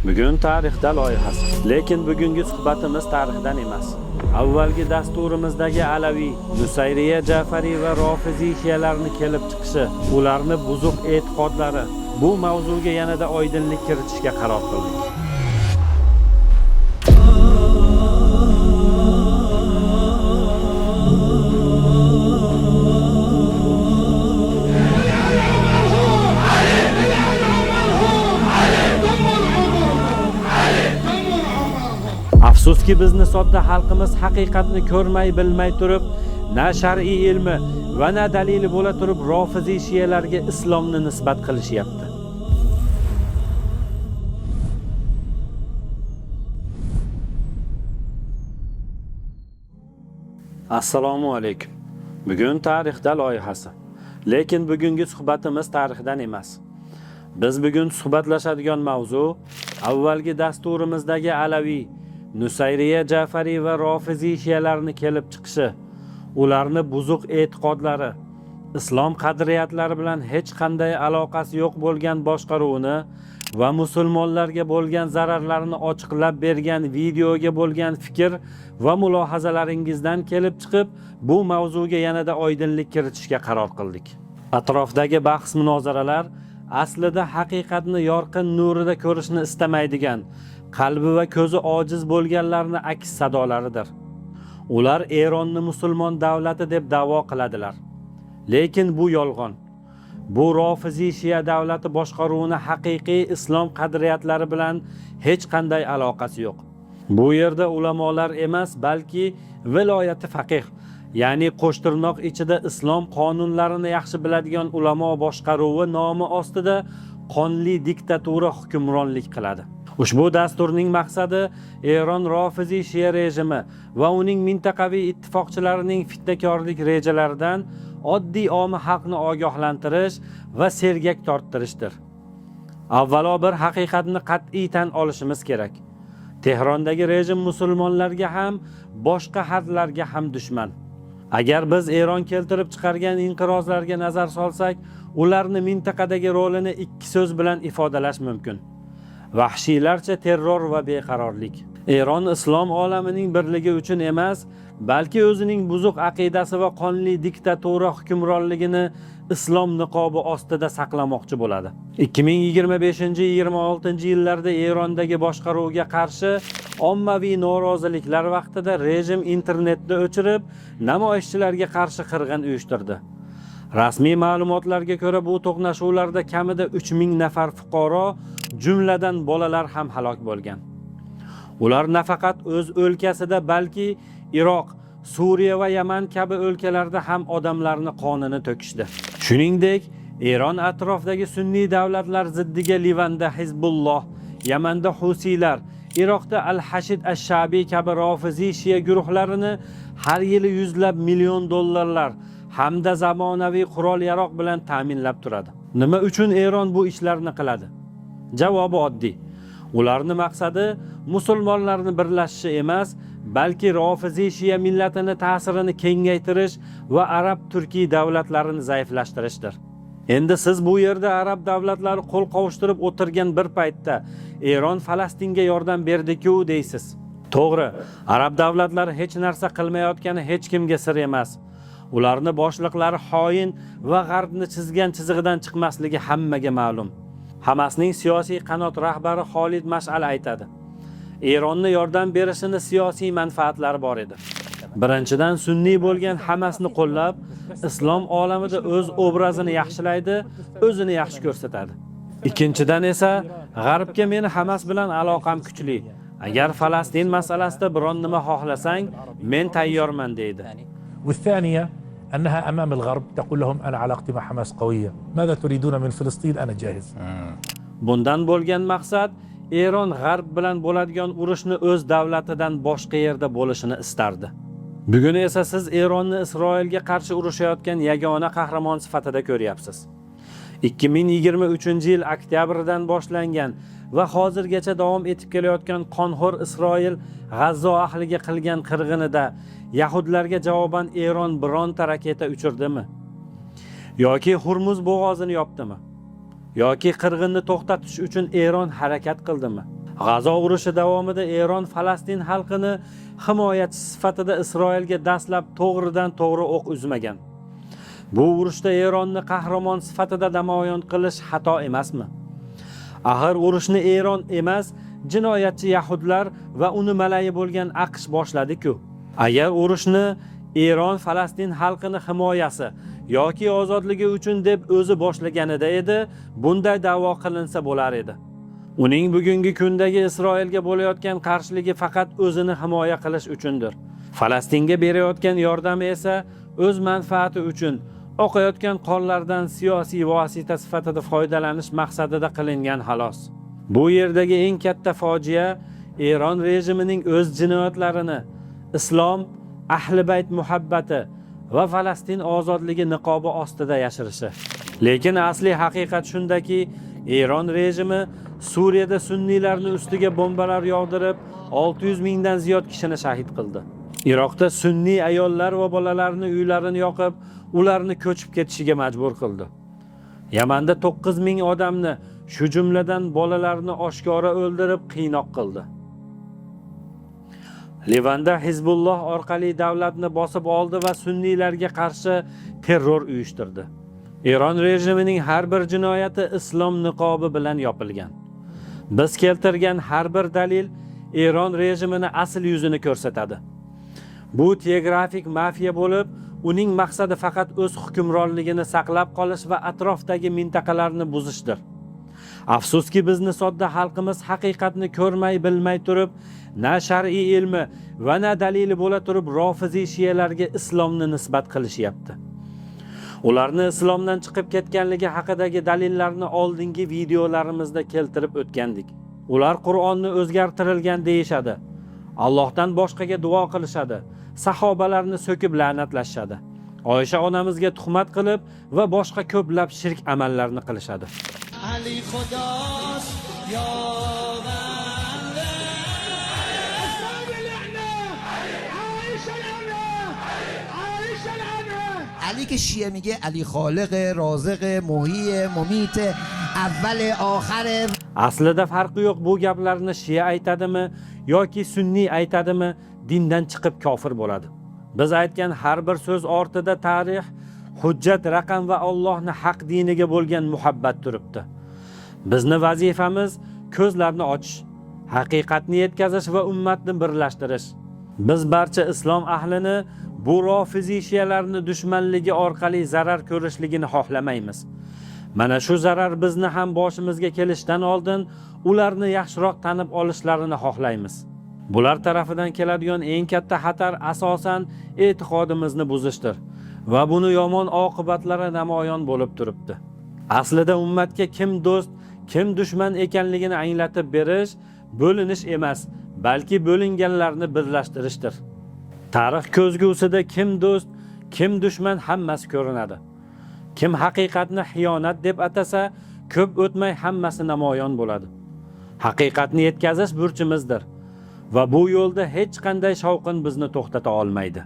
Bugun tarixda loyihasi. Lekin bugungi suhbatimiz tarixdan emas. Avvalgi dasturimizdagi Alaviy, Nusayriya, Ja'fariy va Rofiziy shiyalarni kelib chiqishi, ularni buzuq e'tiqodlari, bu mavzuga yanada oydinlik kiritishga qaror qildik. Afsuski bizni sodda xalqimiz haqiqatni ko'rmay bilmay turib, na shar'iy ilmi va na dalili bo'la turib Rofiziy shiyalarga islomni nisbat qilishyapti. Assalomu alaykum. Bugun tarixda loyihasi. Lekin bugungi suhbatimiz tarixdan emas. Biz bugun suhbatlashadigan mavzu avvalgi dasturimizdagi Alaviy, Nusayriya, Ja'fariy va Rofiziy shiyalarni kelib chiqishi, ularni buzuq e'tiqodlari, islom qadriyatlari bilan hech qanday aloqasi yo'q bo'lgan boshqaruvni va musulmonlarga bo'lgan zararlarini ochiqlab bergan videoga bo'lgan fikr va mulohazalaringizdan kelib chiqib, bu mavzuga yanada oydinlik kiritishga qaror qildik. Atrofdagi bahs-munozaralar aslida haqiqatni yorqin nurida ko'rishni istamaydigan, qalbi va ko'zi ojiz bo'lganlarning aks sadolaridir. Ular Eronni musulmon davlati deb da'vo qiladilar. Lekin bu yolg'on. Bu Rofiziy shiya davlati boshqaruvini haqiqiy islom qadriyatlari bilan hech qanday aloqasi yo'q. Bu yerda ulamolar emas, balki viloyati faqih, ya'ni qo'shtirnoq ichida islom qonunlarini yaxshi biladigan ulamo boshqaruvi nomi ostida qonli diktatura hukmronlik qiladi. Ushbu dasturning maqsadi Eron Rofiziy shiya rejimi va uning mintaqaviy ittifoqchilarining fitnakorlik rejalaridan oddiy omi xalqni ogohlantirish va sergak torttirishdir. Avvalo bir haqiqatni qat'iy tan olishimiz kerak. Tehrondagi rejim musulmonlarga ham, boshqa xalqlarga ham dushman. Agar biz Eron keltirib chiqargan inqirozlarga nazar solsak, ularni mintaqadagi rolini ikki so'z bilan ifodalash mumkin. Vahshiylarcha terror va beqarorlik. Eron islom olamining birligi uchun emas, balki o'zining buzuq aqidasi va qonli diktatura hukmronligini islom niqobi ostida saqlamoqchi bo'ladi. 2025-26 yillarda Erondagi boshqaruvga qarshi ommaviy noroziliklar vaqtida rejim internetni o'chirib, namoyishchilarga qarshi qirg'in uyushtirdi. Rasmiy ma'lumotlarga ko'ra bu to'qnashuvlarda kamida 3000 nafar fuqaro, jumladan bolalar ham halok bo'lgan. Ular nafaqat o'z o'lkasida, balki Iroq, Suriya va Yaman kabi o'lkalarda ham odamlarni qonini to'kishdi. Shuningdek, Eron atrofidagi sunniy davlatlar ziddiga Livanda Hizbulloh, Yamanda Husiylar, Iroqda Al-Hashid Ash-Shabiy kabi Rofiziy shiya guruhlarini har yili yuzlab million dollarlar hamda zamonaviy qurol-yaroq bilan ta'minlab turadi. Nima uchun Eron bu ishlarni qiladi? Javobi oddiy. Ularning maqsadi musulmonlarni birlashishi emas, balki Rofiziy shiya millatini ta'sirini kengaytirish va arab-turkiy davlatlarini zaiflashtirishdir. Endi siz bu yerda arab davlatlari qo'l qovushtirib o'tirgan bir paytda Eron Falastinga yordam berdi-ku deysiz. To'g'ri, arab davlatlari hech narsa qilmayotgani hech kimga sir emas. Ularning boshliqlari xoin va g'arbni chizgan chizig'idan chiqmasligi hammaga ma'lum. Hamasning siyosiy qanot rahbari Xolid Mash'al aytadi: Eronni yordam berishini siyosiy manfaatlari bor edi. Birinchidan, sunniy bo'lgan Hamasni qo'llab, islom olamida o'z obrazini yaxshilaydi, o'zini yaxshi ko'rsatadi. Ikkinchidan esa, g'arbga meni Hamas bilan aloqam kuchli. Agar Falastin masalasida biron nima xohlasang, men tayyorman deydi. والثانية أنها أمام الغرب تقول لهم أنا علاقتي مع حماس قوية ماذا تريدون من فلسطين أنا جاهز. Bundan bo'lgan maqsad Eron g'arb bilan bo'ladigan urushni o'z davlatidan boshqa yerda bo'lishini istardi. Bugun esa siz Eronni Isroilga qarshi urushayotgan yagona qahramon sifatida ko'ryapsiz. 2023-yil oktyabrdan boshlangan va hozirgacha davom etib kelayotgan qonxo'r Isroil G'azzo ahliga qilgan qirg'inida yahudlarga javoban Eron bironta raketa uchirdimi? Yoki Hurmuz bo'g'ozini yopdimi? Yoki qirg'inni to'xtatish uchun Eron harakat qildimi? G'azo urushi davomida Eron Falastin xalqini himoyachi sifatida Isroilga dastlab to'g'ridan to'g'ri o'q uzmagan. Bu urushda Eronni qahramon sifatida namoyon qilish xato emasmi? Axir urushni Eron emas, jinoyatchi yahudlar va uni malayi bo'lgan AQSh boshladi-ku. Agar urushni Eron Falastin xalqini himoyasi yoki ozodligi uchun deb o'zi boshlaganida edi, bunday da'vo qilinsa bo'lar edi. Uning bugungi kundagi Isroilga bo'layotgan qarshiligi faqat o'zini himoya qilish uchundir. Falastinga berayotgan yordami esa o'z manfaati uchun oqayotgan qonlardan siyosiy vosita sifatida foydalanish maqsadida qilingan xolos. Bu yerdagi eng katta fojia Eron rejimining o'z jinoyatlarini Islom, Ahli bayt muhabbati va Falastin ozodligi niqobi ostida yashirishi. Lekin asli haqiqat shundaki, Eron rejimi Suriyada sunniylarning ustiga bombalar yog'dirib, 600 mingdan ziyod kishini shahid qildi. Iroqda sunniy ayollar va bolalarni uylarini yoqib, ularni ko'chib ketishiga majbur qildi. Yamanda 9 ming odamni, shu jumladan bolalarni oshkora o'ldirib, qiynoq qildi. Livanda Hizbulloh orqali davlatni bosib oldi va sunniylarga qarshi terror uyushtirdi. Eron rejimining har bir jinoyati islom niqobi bilan yopilgan. Biz keltirgan har bir dalil Eron rejimini asl yuzini ko'rsatadi. Bu teografik mafiya bo'lib, uning maqsadi faqat o'z hukmronligini saqlab qolish va atrofdagi mintaqalarni buzishdir. Afsuski bizni sodda xalqimiz haqiqatni ko'rmay bilmay turib, na shar'iy ilmi va na dalili bo'la turib rofiziy shiyalarga islomni nisbat qilishyapti. Ularni islomdan chiqib ketganligi haqidagi dalillarni oldingi videolarimizda keltirib o'tgandik. Ular Qur'onni o'zgartirilgan deyishadi. Allohdan boshqaga duo qilishadi. Sahobalarni so'kib la'natlashadi. Oysha onamizga tuhmat qilib va boshqa ko'plab shirk amallarni qilishadi. Ali Xudos علی که شیعه میگه علی خالق، رازق، محیی، ممیت، اول آخر. Aslida farqi yo'q, bu gaplarni Shia aytadimi yoki sunniy aytadimi, dindan chiqib kofir bo'ladi. Biz aytgan har bir so'z ortida tarix, hujjat, raqam va Allohning haq diniga bo'lgan muhabbat turibdi. Bizni vazifamiz ko'zlarni ochish, haqiqatni yetkazish va ummatni birlashtirish. Biz barcha islom ahlini bu rofiziy shiyalarni dushmanligi orqali zarar ko'rishligini xohlamaymiz. Mana shu zarar bizni ham boshimizga kelishdan oldin ularni yaxshiroq tanib olishlarini xohlaymiz. Bular tarafidan keladigan eng katta xatar asosan e'tiqodimizni buzishdir va buni yomon oqibatlari namoyon bo'lib turibdi. Aslida ummatga kim do'st, kim dushman ekanligini anglatib berish bo'linish emas, balki bo'linganlarni birlashtirishdir. Tarix ko'zgusida kim do'st, kim dushman hammasi ko'rinadi. Kim haqiqatni xiyonat deb atasa, ko'p o'tmay hammasi namoyon bo'ladi. Haqiqatni yetkazish burchimizdir va bu yo'lda hech qanday shovqin bizni to'xtata olmaydi.